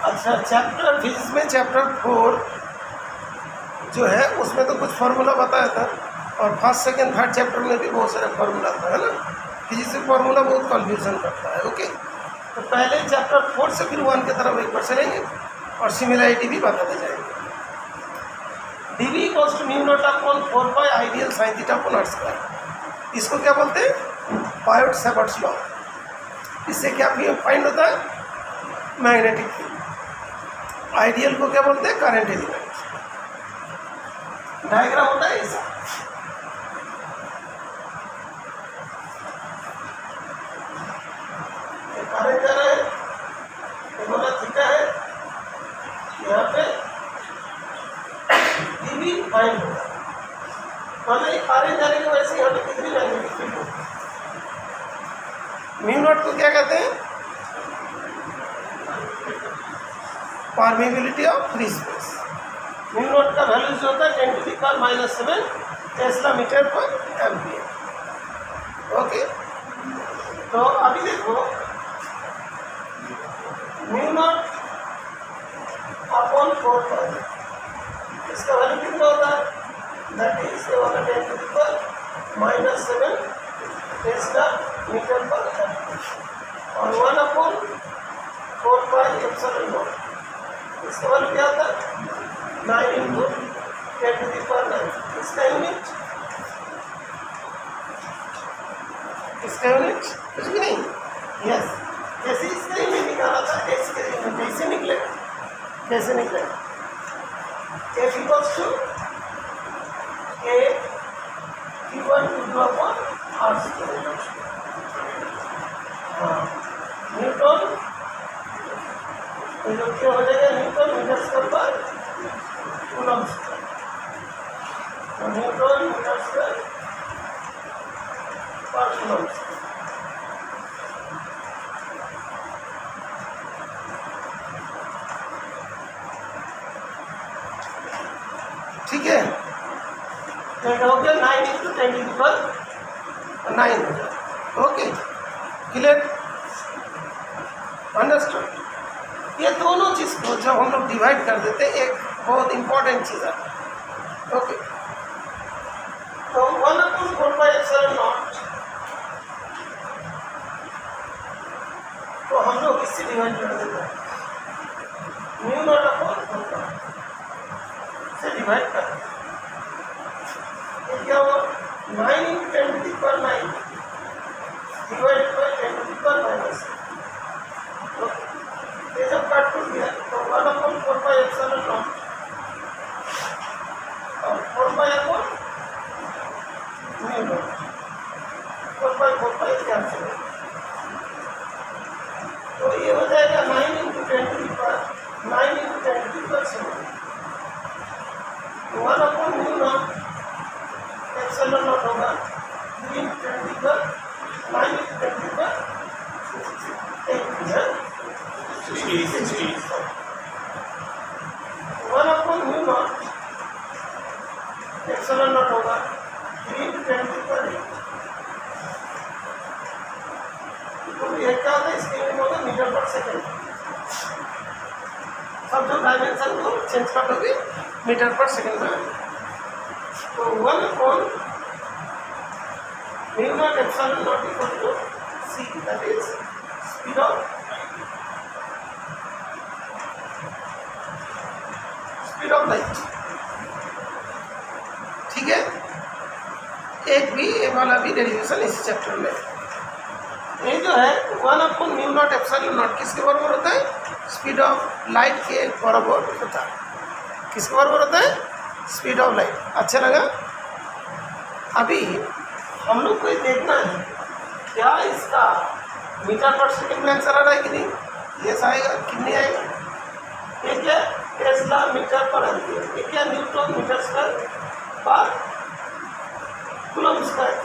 अच्छा, chapter physics में chapter 4 जो है उसमें तो कुछ फार्मूला बताया था, और फर्स्ट सेकंड थर्ड चैप्टर में भी बहुत सारे फार्मूला था, है ना। फिजिक्स में फार्मूला बहुत कन्फ्यूजन करता है। ओके, तो पहले चैप्टर 4 से फिर 1 की तरफ एक बार चलेंगे और सिमिलरिटी भी बताते जाएंगे। dv equals to mu naught upon 4 pi I dl sine theta upon R square. इसको क्या बोलते हैं? Biot Savart's law. इससे क्या फाइंड होता है? Magnetic field. आइडियल को क्या बोलते हैं? Current element. डायग्राम होता है ऐसा। करंट जा रहा है, ये बोला थीटा है, यहाँ पे dv फाइंड होगा। मतलब करंट जाने की वजह से यहाँ पे कितनी मैग्नेटिक फील्ड होगी? म्यू नॉट को क्या कहते हैं? Permeability of free space. Mu naught का वैल्यू जो होता है 10⁻⁷ टेस्ला मीटर पर एम्पियर। ओके, तो अभी देखो म्यू नॉट अपॉन 4 पाई, इसका वैल्यू कितना होता है? दैट इज 10⁻⁷ टेस्ला मीटर पर एम्पियर, और 1/4 पाई एप्सिलॉन नॉट, इसका वैल्यू क्या आता है? 9 × 10⁹। इसका यूनिट कुछ भी नहीं। यस, जैसे इसका यूनिट निकाला था, इसका यूनिट कैसे निकलेगा? कैसे निकलेगा? F equals to K Q1 upon R square. Newton जो क्या हो जाएगा? न्यूटन मीटर स्क्वायर पर coulomb square. Newton metre square पर कूलम स्क्वायर। ठीक है, तो हो गया 9 × 10⁹ 9। Okay, clear, understood. ये दोनों चीज़ को जब हम लोग डिवाइड कर देते हैं, एक बहुत इंपॉर्टेंट चीज़ है। ओके, तो 1/4 पाई एप्सिलॉन नॉट तो हम लोग इससे डिवाइड कर देते हैं, म्यू नॉट अपॉन 4 पाई से डिवाइड कर देते हैं। ये क्या हुआ? 9 × 10⁹ डिवाइड बाय 10⁻⁻। ये जब काट टूट गया तो 1/4 पाई एप्सिलॉन नॉट और 4 pi upon mu naught. 4 pi cancel, तो ये हो जाएगा 9 × 10⁻⁷ 1/म्यू नॉट एप्सिलॉन नॉट होगा 3 × 10⁻⁹ 9 × 10⁻⁷ 1/म्यू नॉट एप्सिलॉन नॉट होगा 3 × 10⁻⁸। तो ये क्या होता है? इसके यूनिट होगा मीटर पर सेकंड। सब जो डायमेंशन को चेंज कर दोगे मीटर पर सेकंड में, तो 1/म्यू naught epsilon naught equal to c, that is speed of light. ठीक है, एक भी ये वाला भी डेरिवेशन इसी चैप्टर में। ये जो है 1/म्यू नॉट एप्सिलॉन नॉट किसके बराबर होता है? स्पीड ऑफ लाइट के बराबर होता है। किसके बराबर होता है? Speed of light. अच्छा लगा? अभी हम लोग को देखना है क्या इसका मीटर पर सेकंड में आंसर आ रहा है कि नहीं। यस आएगा, कितनी आएगा? ये क्या? टेस्ला मीटर पर एम्पियर। ये क्या? न्यूटन मीटर स्क्वायर पर कूलम स्क्वायर।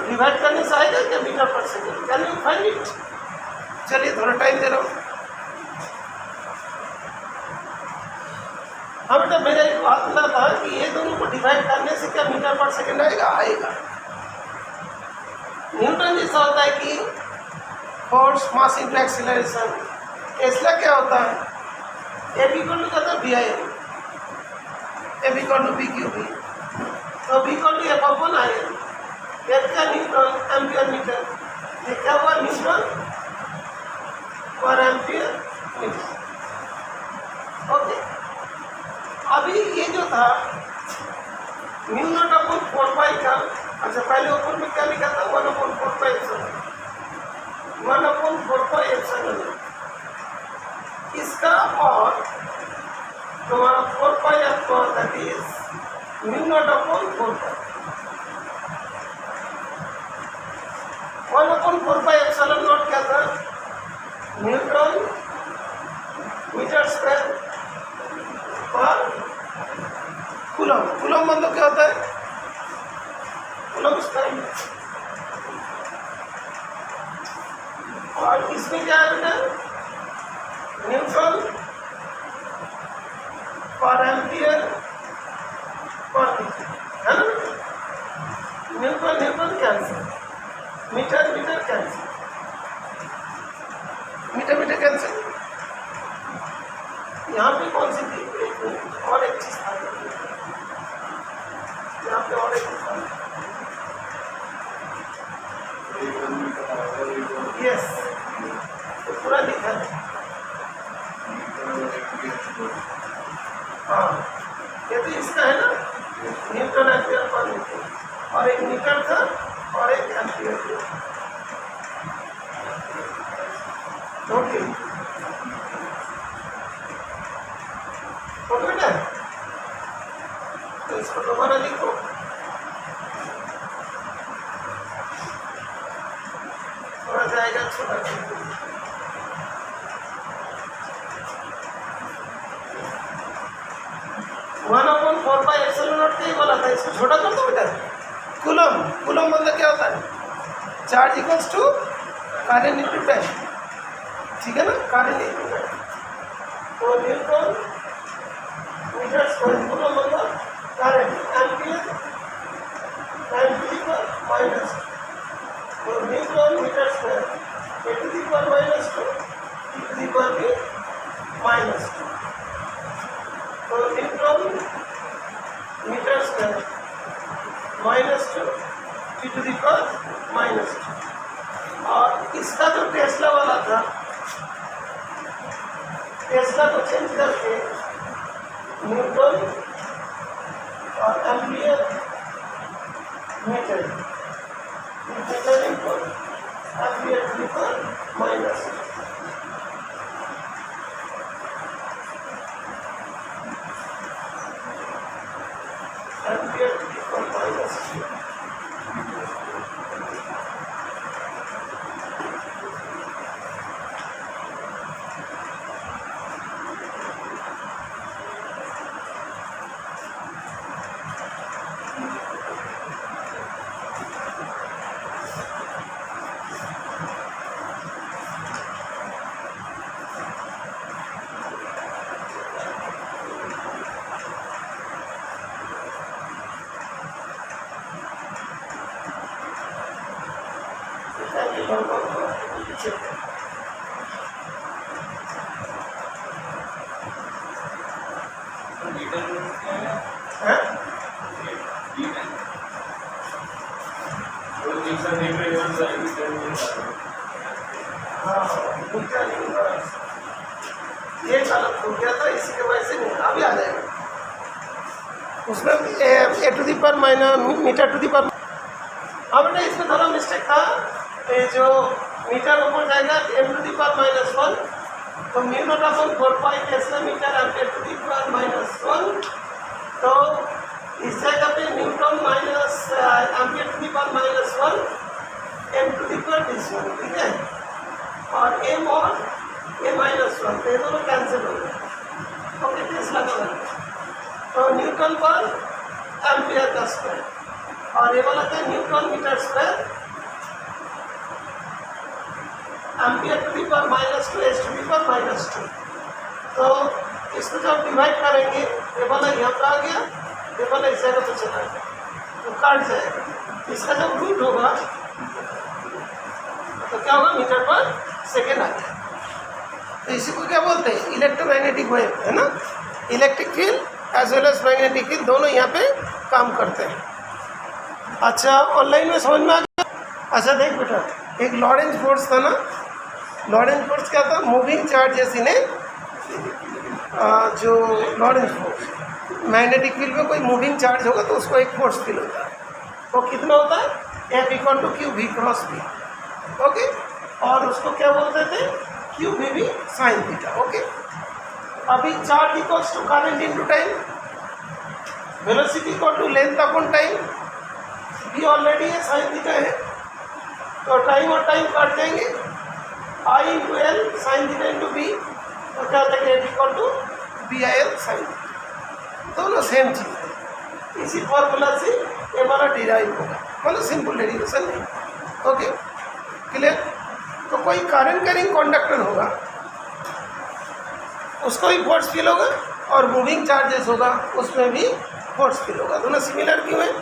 डिवाइड करने से आएगा क्या मीटर पर second? Can you find it? चलिए थोड़ा टाइम दे रहा हूँ। हाँ बेटा, मेरा एक बात ना था कि ये दोनों को डिवाइड करने से क्या मीटर पर सेकंड आएगा? आएगा। न्यूटन जैसा होता है कि force mass into acceleration, Tesla क्या होता है? ए बी इक्वल टू क्या था? B I N, A B equal to B Q B, तो B equal to F of one I N, F का न्यूटन एम्पियर मीटर, ये क्या हुआ? न्यूटन पर एम्पियर मीटर। ओके, अभी ये जो था म्यू नॉट अपॉन 4 पाई का, अच्छा पहले ऊपर में क्या लिखा था? 1/4 पाई एप्सिलॉन, 1/4 पाई एप्सिलॉन, इसका और तुम्हारा 4 पाई आपको that is mu naught upon 4 pi, 1/4 pi epsilon not क्या था? न्यूटन मीटर स्क्वायर पर कूलम। कूलम मतलब क्या होता है? Coulomb square. और इसमें क्या है बेटा? न्यूटन पर एम्पियर पर मीटर, है ना? Newton newton cancel, meter meter cancel, meter meter cancel. यहाँ पे कौन सी थी? और एक चीज आ गई यहाँ पे, और एक चीज आ गई। यस, तो पूरा लिखा है। हाँ, ये तो इसका है ना, न्यूटन एम्पियर पर मीटर, और एक मीटर था और एक एम्पियर था। ओके, ओके बेटा, तो इसको दोबारा लिखो। थोड़ा जाएगा छोटा, 1/4 पाई एप्सिलॉन नॉट का ही बोला था, इसको छोटा कर दो बेटा। कूलम, कूलम मतलब क्या होता है? Charge equals to current into time, ठीक है ना? करंट इनटू टाइम, तो न्यूटन मीटर स्क्वायर, कूलम मतलब current, ampere time to the power minus, तो newton metre square A to the power minus 2 e to the power minus 2, तो newton metre square -2 e to the power minus 2। और इसका जो Tesla वाला था, Tesla को change करके newton और ampere meter, meter into ampere to the power minus, ampere to the power minus 2। ये गलत हो गया था, इसी की वजह से नहीं, अभी आ जाएगा उसमें A to the power minus metre to the power. अब बेटा इसमें थोड़ा मिस्टेक था, ये जो मीटर ऊपर जाएगा m टू दी पावर -1, तो mu naught upon 4 pi tesla meter ampere to the power -1, तो इस जगह पे newton minus ampere to the power -1 m to the power -1, ठीक है? और m और a-1, तो ये दोनों कैंसिल हो गए। ओके, टेस्ला का वैल्यू तो न्यूटन पर एम्पियर का स्क्वायर, और ये वाला था newton metre square ampere to the power -2 H to the power -2। तो इसको जब डिवाइड करेंगे, ये वाला यहाँ पर आ गया, ये वाला इस जगह पर चला गया, तो काट जाएगा। इसका जब रूट होगा तो क्या होगा? मीटर पर सेकेंड आ गया। तो इसी को क्या बोलते हैं, इलेक्ट्रोमैग्नेटिक वेव, है ना। Electric field as well as magnetic field दोनों यहाँ पे काम करते हैं। अच्छा, ऑनलाइन में समझ में आ गया। अच्छा देख बेटा, एक लॉरेंज फोर्स था ना, लॉरेंज फोर्स क्या था, मूविंग चार्जेस इन जो लॉरेंज फोर्स, मैग्नेटिक फील्ड में कोई मूविंग चार्ज होगा तो उसको एक फोर्स फील होता है, वो कितना होता है, F equal to Q V cross B, okay. और उसको क्या बोलते थे, Q V B sine theta, okay. अभी charge equals to current into time, velocity equal to length upon time, B already है, साइन थीटा है, तो टाइम और टाइम काट जाएंगे, I into L sine theta into B, तो क्या होता है, F equal to B I L sine, दोनों सेम चीज़ है। इसी फॉर्मूला से ये वाला डिराइव होगा, मतलब सिंपल डेरिवेशन नहीं, ओके क्लियर। तो कोई करंट कैरिंग कंडक्टर होगा, उसको भी फोर्स फील होगा, और मूविंग चार्जेस होगा उसमें भी फोर्स फील होगा। दोनों सिमिलर क्यों है,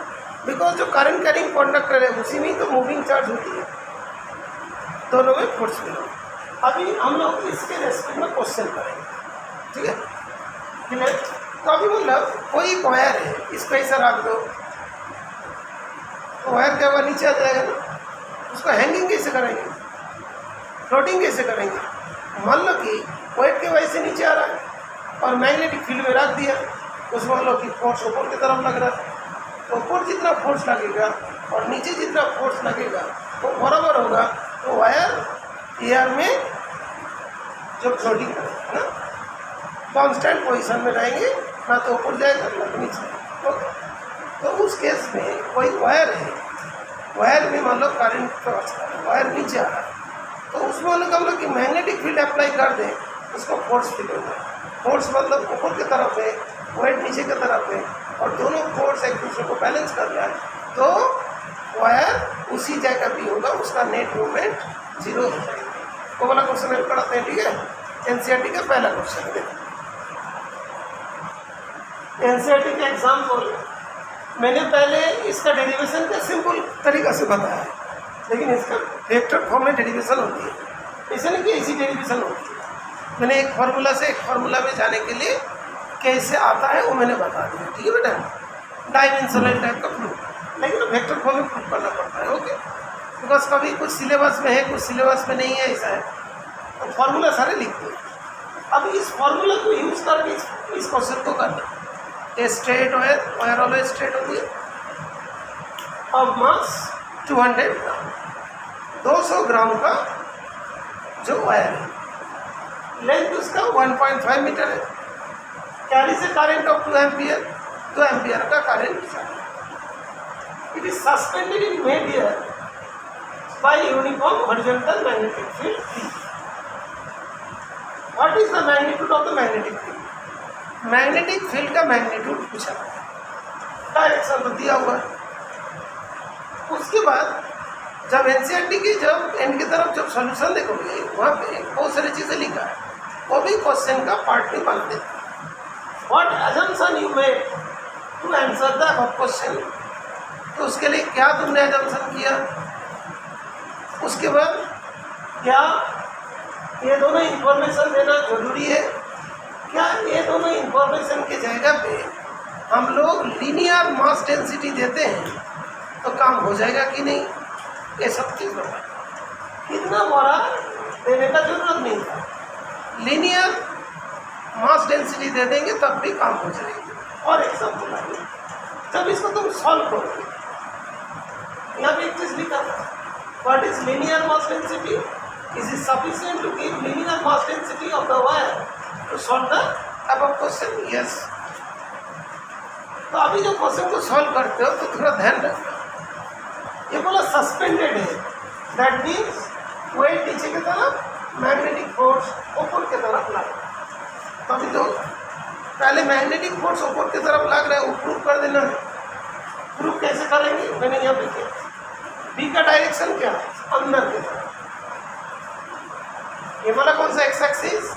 बिकॉज जो करंट कैरिंग कंडक्टर है उसी में तो मूविंग चार्ज होती है, दोनों में फोर्स फील होगा। अभी हम लोग इसके रेस्पेक्ट में क्वेश्चन करेंगे, ठीक है क्लियर। तो अभी मतलब कोई वायर है, इसको ऐसा रख दो, तो वायर क्या होगा, नीचे आ जाएगा ना, उसको हैंगिंग कैसे करेंगे, फ्लोटिंग कैसे करेंगे। मान लो कि वेट के वजह से नीचे आ रहा है और मैग्नेटिक फील्ड में रख दिया, उसमें मान लो कि फोर्स ऊपर की तरफ लग रहा है, तो ऊपर जितना फोर्स लगेगा और नीचे जितना फोर्स लगेगा वो बराबर होगा, तो वायर एयर में जो फ्लोटिंग करेगा ना, कॉन्स्टेंट पोजिशन में रहेंगे, ना तो ऊपर जाएगा ना तो नीचे, ओके। तो उस केस में कोई वायर है, वायर में मान लो करंट क्रॉस कर रहा है, वायर नीचे आ रहा है, तो उसमें हम लोग कि मैग्नेटिक फील्ड अप्लाई कर दें, उसको फोर्स फील होगा। फोर्स मतलब ऊपर की तरफ है, वायर नीचे की तरफ है, और दोनों फोर्स एक दूसरे को बैलेंस कर रहा है, तो वायर उसी जगह भी होगा, उसका नेट मूवमेंट जीरो हो जाएगा। वो वाला क्वेश्चन पढ़ाते हैं, ठीक है, एनसीईआरटी का पहला क्वेश्चन है। एनसीईआरटी का एग्जाम्पल मैंने पहले इसका डेरिवेशन का सिंपल तरीका से बताया है, लेकिन इसका वेक्टर फॉर्म में डेरिवेशन होती है, ऐसे नहीं कि ऐसी डेरिवेशन होती है। मैंने एक फार्मूला से एक फार्मूला में जाने के लिए कैसे आता है वो मैंने बता दिया, ठीक है बेटा, डायमेंशनल टाइप का प्रूफ, लेकिन वेक्टर फॉर्म में प्रूफ करना पड़ता है, ओके। बिकॉज कभी कुछ सिलेबस में है, कुछ सिलेबस में नहीं है, ऐसा है, तो फार्मूला सारे लिखते हैं। अब इस फार्मूला को यूज़ करके इस क्वेश्चन को करना, स्ट्रेट वायर ऑलवेज स्ट्रेट होती है, अब मास 200 ग्राम, 200 ग्राम का जो वायर है, लेंथ उसका 1.5 मीटर है, कैरी से करंट ऑफ 2 एम्पियर, 2 एम्पियर का current, it is suspended in mid air by uniform horizontal magnetic field. What is the magnitude of the magnetic field, magnetic field का मैग्नीट्यूड पूछा, direction तो दिया हुआ है। उसके बाद जब एनसीईआरटी की जब एंड की तरफ जब सॉल्यूशन देखोगे, वहाँ पे बहुत सारी चीज़ें लिखा है, वो भी क्वेश्चन का पार्ट में बना देता है। What assumption you made to answer the above question, तो उसके लिए क्या तुमने अजम्पशन किया, उसके बाद क्या ये दोनों इंफॉर्मेशन देना जरूरी है, क्या ये दोनों इंफॉर्मेशन की जगह पे हम लोग लीनियर मास डेंसिटी देते हैं तो काम हो जाएगा कि नहीं, ये सब चीज़ बता। इतना बड़ा देने का जरूरत नहीं था, लीनियर मास डेंसिटी दे देंगे तब भी काम हो जाएगी। और एग्जाम्पल आइए, जब इसको तुम सॉल्व करोगे, यहाँ पे एक चीज़ लिखा था, what is linear mass density, is it sufficient to give linear mass density of the wire to solve the above question, yes. तो अभी जो क्वेश्चन को सॉल्व करते हो तो थोड़ा ध्यान रखना, ये बोला सस्पेंडेड है, दैट मीन्स वेट नीचे की तरफ, मैग्नेटिक फोर्स ऊपर की तरफ लग रहा है। तो अभी तो पहले मैग्नेटिक फोर्स ऊपर की तरफ लग रहा है, वो प्रूफ कर देना है। प्रूफ कैसे करेंगे, मैंने यहाँ पे किया, बी का डायरेक्शन क्या है, अंदर की तरफ, ये वाला कौन सा एक्स एक्सिस,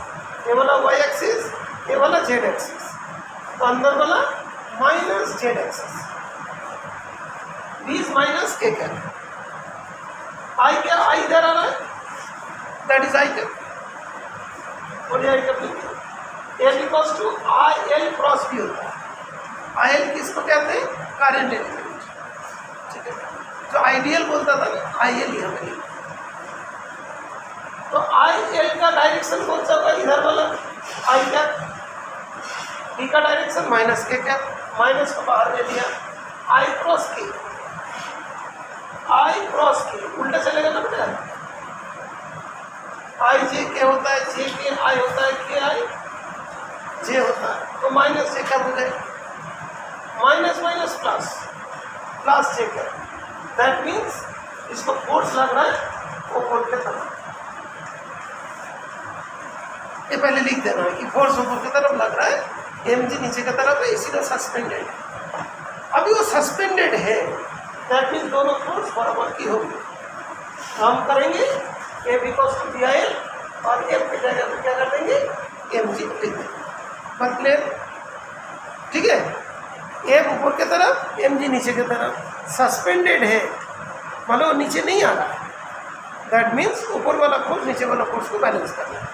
ये वाला वाई एक्सिस, ये वाला जेड एक्सिस, तो अंदर वाला माइनस जेड एक्सिस, बीस माइनस के क्या, आई क्या, आई इधर आ रहा है, दैट इज आई क्या, बोलिए I W L equals to I L cross B होता है। आई एल किसको कहते हैं? करंट एलिमेंट, ठीक है। जो आइडियल बोलता था ना, आई एल ही हमें। तो आई एल का डायरेक्शन कौन सा होगा? इधर वाला आई कैप, बी का डायरेक्शन माइनस के कैप, माइनस को बाहर ले लिया, आई क्रॉस के, आई क्रॉस के उल्टा चलेगा ना बेटा। आई जे के होता है, जे के आई होता है, के आई जे होता है, तो माइनस जे कैप हो जाएगा, minus minus plus, plus J cap. That means इसको फोर्स लग रहा है वो ऊपर की तरफ। ये पहले लिख देना है कि फोर्स ऊपर की तरफ लग रहा है, एम जी नीचे की तरफ है, इसीलिए सस्पेंडेड। अभी वो सस्पेंडेड है, दैट मीन्स दोनों फोर्स बराबर की होगी। हम करेंगे A B cos to B I L और एम की जगह पे क्या कर देंगे? एम जी लिख देंगे। बात क्लियर? ठीक है। एम ऊपर की तरफ, एम जी नीचे की तरफ, सस्पेंडेड है मतलब वो नीचे नहीं आ रहा है। दैट मीन्स ऊपर वाला फोर्स नीचे वाला फोर्स को बैलेंस करना है।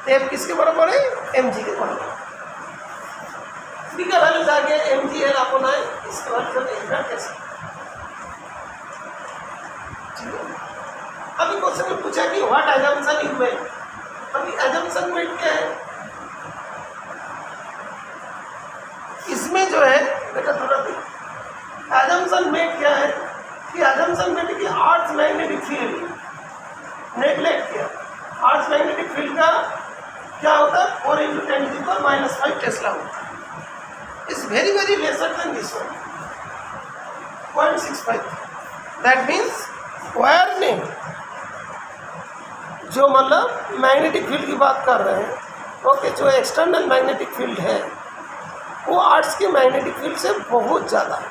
एम किसके बराबर है? एम जी के बराबर। बी का वैल्यूज आ गया एम जी एल अपन आए, इसके बाद कैसे? अभी क्वेश्चन में पूछा कि व्हाट एजम्पशन इज मेड। अभी एजम्पशन मेड क्या है? इसमें जो है बेटा थोड़ा एजम्पशन मेड क्या है कि एजम्पशन मेड कि अर्थ मैग्नेटिक फील्ड नेग्लेक्ट किया। अर्थ मैग्नेटिक फील्ड का क्या होता है? 4 × 10⁻⁵ टेस्ला होता है। Is very very lesser than this one, 0.65। That means wire ने जो मतलब मैग्नेटिक फील्ड की बात कर रहे हैं, ओके, जो एक्सटर्नल मैग्नेटिक फील्ड है वो अर्थ के मैग्नेटिक फील्ड से बहुत ज़्यादा है,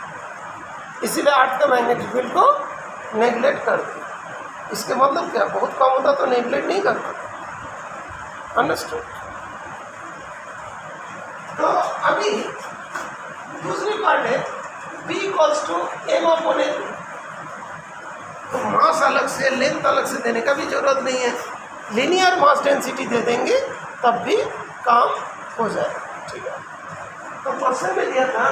इसीलिए अर्थ का मैग्नेटिक फील्ड को नेग्लेक्ट कर दिया। इसके मतलब क्या? बहुत कम होता तो नेग्लेक्ट नहीं करता। अंडरस्टूड? तो अभी दूसरी पार्ट है B equals to M upon L. तो मास अलग से, लेंथ अलग से देने का भी जरूरत नहीं है, लीनियर मास डेंसिटी दे देंगे तब भी काम हो जाएगा, ठीक है। तो क्वेश्चन में दिया था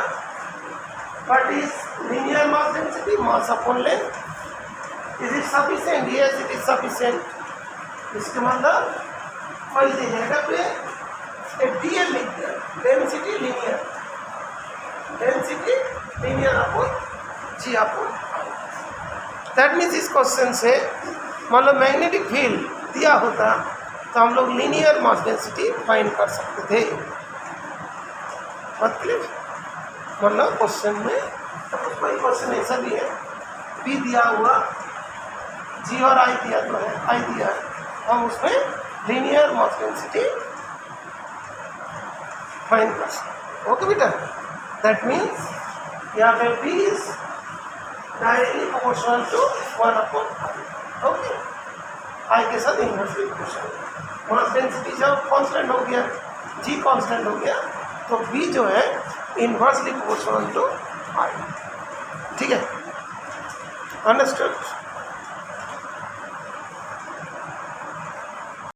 what is linear mass density, mass upon length, is it sufficient? Yes it is sufficient. इसके मतलब वही दे जाएगा पे एक डी एल लिख दिया, density linear, density linear upon G upon. That means इस क्वेश्चन से मतलब मैग्नेटिक फील्ड दिया होता तो हम लोग लीनियर मास डेंसिटी फाइंड कर सकते थे। मतलब क्वेश्चन में कोई क्वेश्चन ऐसा भी है, बी दिया हुआ, जी और आई दिया तो है, आई दिया है, हम उसमें लीनियर मास डेंसिटी फाइंड कर सकते। ओके बेटा, दैट मीन्स यहाँ पे B is directly proportional to 1/i। Okay, I के साथ इन्वर्सली प्रोपोर्शनल। मास डेंसिटी जब कांस्टेंट हो गया, जी कांस्टेंट हो गया, तो बी जो है इन्वर्सली प्रोपोर्शनल टू आई। ठीक है, अंडरस्टूड?